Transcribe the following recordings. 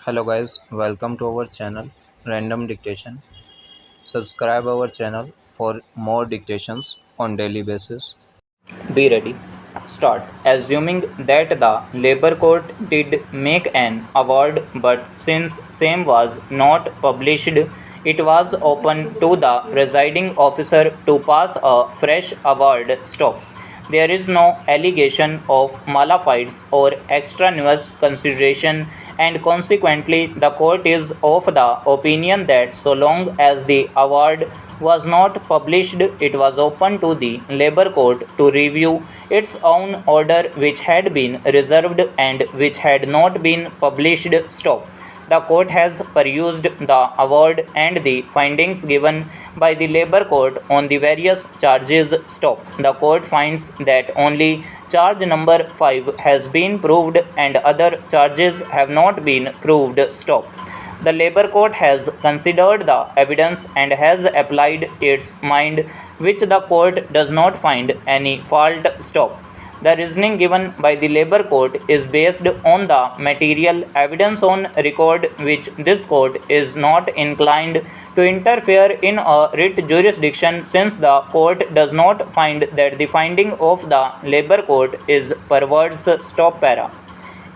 Hello guys, welcome to our channel Random Dictation. Subscribe our channel for more dictations on daily basis. Be ready. Start. Assuming that the Labour Court did make an award, but since same was not published, it was open to the presiding officer to pass a fresh award. Stop. There is no allegation of malafides or extraneous consideration, and consequently, the court is of the opinion that so long as the award was not published, it was open to the Labour Court to review its own order, which had been reserved and which had not been published. Stop. The court has perused the award and the findings given by the Labour Court on the various charges. Stop. The court finds that only charge number 5 has been proved and other charges have not been proved. Stop. The Labour Court has considered the evidence and has applied its mind, which the court does not find any fault. Stop. The reasoning given by the Labour Court is based on the material evidence on record, which this court is not inclined to interfere in a writ jurisdiction, since the court does not find that the finding of the Labour Court is perverse. Stop para.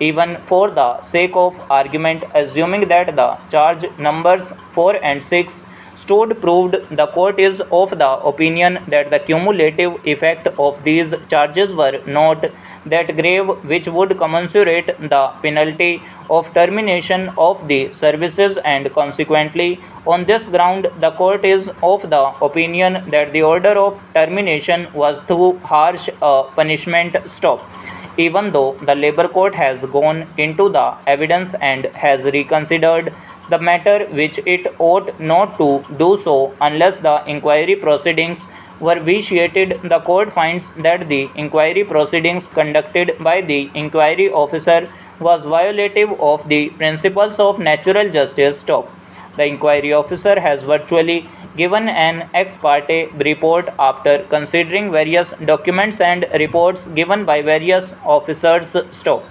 Even for the sake of argument, assuming that the charge numbers 4 and 6 stood proved, the court is of the opinion that the cumulative effect of these charges were not that grave which would commensurate the penalty of termination of the services, and consequently on this ground the court is of the opinion that the order of termination was too harsh a punishment. Stop. Even though the Labour Court has gone into the evidence and has reconsidered the matter, which it ought not to do so unless the inquiry proceedings were vitiated, the court finds that the inquiry proceedings conducted by the inquiry officer was violative of the principles of natural justice. Stop. The inquiry officer has virtually given an ex parte report after considering various documents and reports given by various officers. Stop.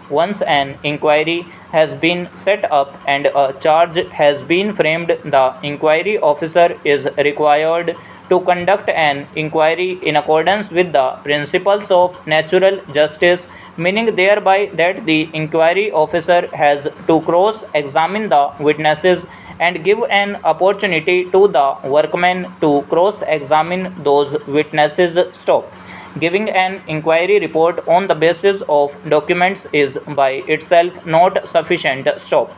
Once an inquiry has been set up and a charge has been framed, the inquiry officer is required to conduct an inquiry in accordance with the principles of natural justice, meaning thereby that the inquiry officer has to cross examine the witnesses and give an opportunity to the workmen to cross examine those witnesses. Stop. Giving an inquiry report on the basis of documents is by itself not sufficient. Stop.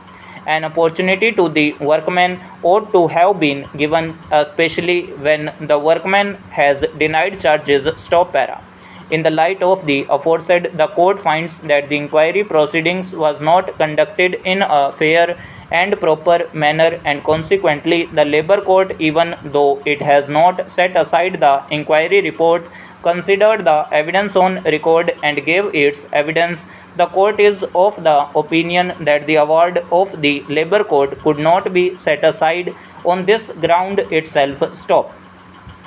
An opportunity to the workman ought to have been given, especially when the workman has denied charges. Stop para. In the light of the aforesaid, the court finds that the inquiry proceedings was not conducted in a fair and proper manner, and consequently the Labour Court, even though it has not set aside the inquiry report, considered the evidence on record and gave its evidence. The court is of the opinion that the award of the Labour Court could not be set aside on this ground itself. Stop.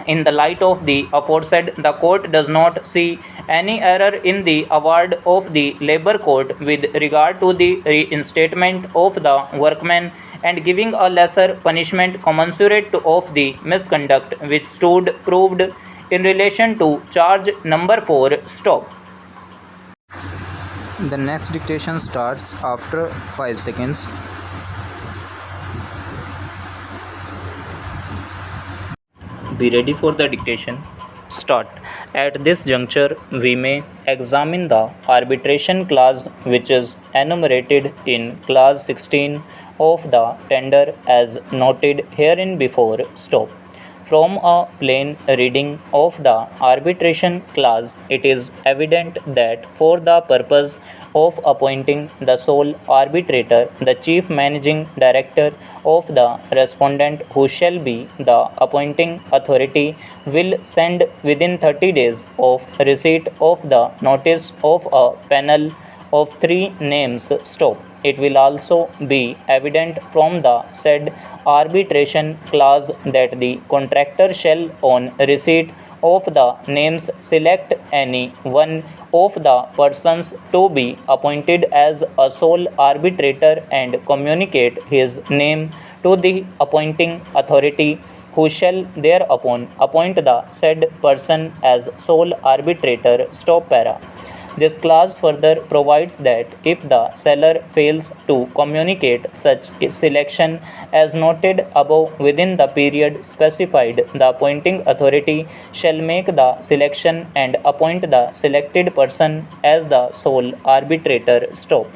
In the light of the aforesaid, the court does not see any error in the award of the Labour Court with regard to the reinstatement of the workmen and giving a lesser punishment commensurate of the misconduct which stood proved in relation to charge number 4. Stop. The next dictation starts after 5 seconds. Be ready for the dictation. Start. At this juncture, we may examine the arbitration clause which is enumerated in clause 16 of the tender as noted herein before. Stop. From a plain reading of the arbitration clause, it is evident that for the purpose of appointing the sole arbitrator, the chief managing director of the respondent, who shall be the appointing authority, will send within 30 days of receipt of the notice of a panel of three names stop. It will also be evident from the said arbitration clause that the contractor shall, on receipt of the names, select any one of the persons to be appointed as a sole arbitrator and communicate his name to the appointing authority, who shall thereupon appoint the said person as sole arbitrator. Stop para. This clause further provides that if the seller fails to communicate such selection as noted above within the period specified, the appointing authority shall make the selection and appoint the selected person as the sole arbitrator. Stop.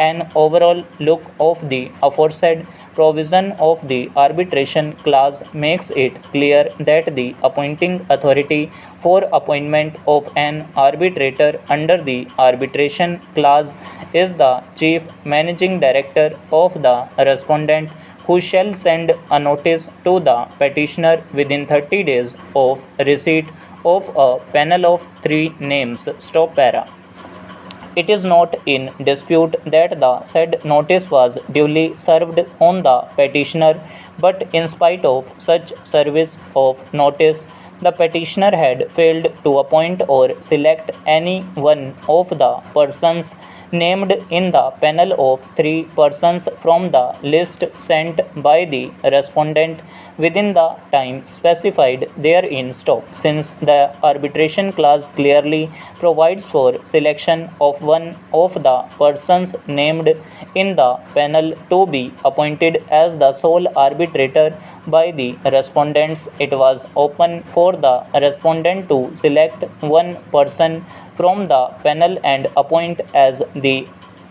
An overall look of the aforesaid provision of the arbitration clause makes it clear that the appointing authority for appointment of an arbitrator under the arbitration clause is the chief managing director of the respondent, who shall send a notice to the petitioner within 30 days of receipt of a panel of three names. Stop para. It is not in dispute that the said notice was duly served on the petitioner, but in spite of such service of notice, the petitioner had failed to appoint or select any one of the persons named in the panel of three persons from the list sent by the respondent within the time specified therein. Stop. Since the arbitration clause clearly provides for selection of one of the persons named in the panel to be appointed as the sole arbitrator by the respondents, it was open for the respondent to select one person from the panel and appoint as the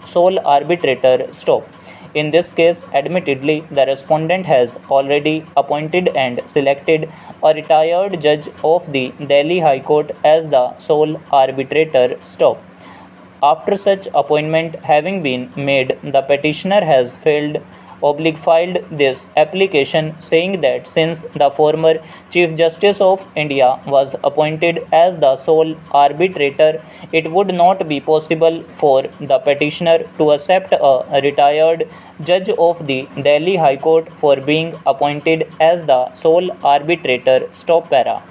sole arbitrator. Stop. In this case, admittedly, the respondent has already appointed and selected a retired judge of the Delhi High Court as the sole arbitrator. Stop. After such appointment having been made, the petitioner has filed this application, saying that since the former Chief Justice of India was appointed as the sole arbitrator, it would not be possible for the petitioner to accept a retired judge of the Delhi High Court for being appointed as the sole arbitrator. Stop para.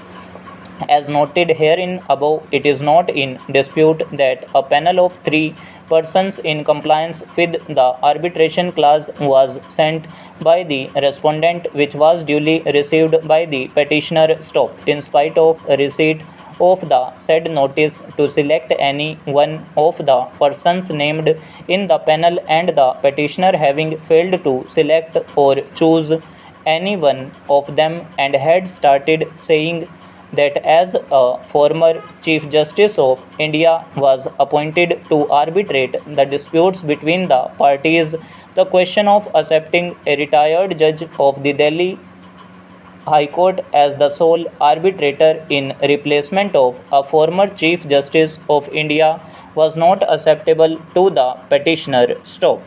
As noted herein above, it is not in dispute that a panel of three persons in compliance with the arbitration clause was sent by the respondent, which was duly received by the petitioner. Stop. In spite of receipt of the said notice to select any one of the persons named in the panel, and the petitioner having failed to select or choose any one of them and had started saying that as a former Chief Justice of India was appointed to arbitrate the disputes between the parties, the question of accepting a retired judge of the Delhi High Court as the sole arbitrator in replacement of a former Chief Justice of India was not acceptable to the petitioner. Stop.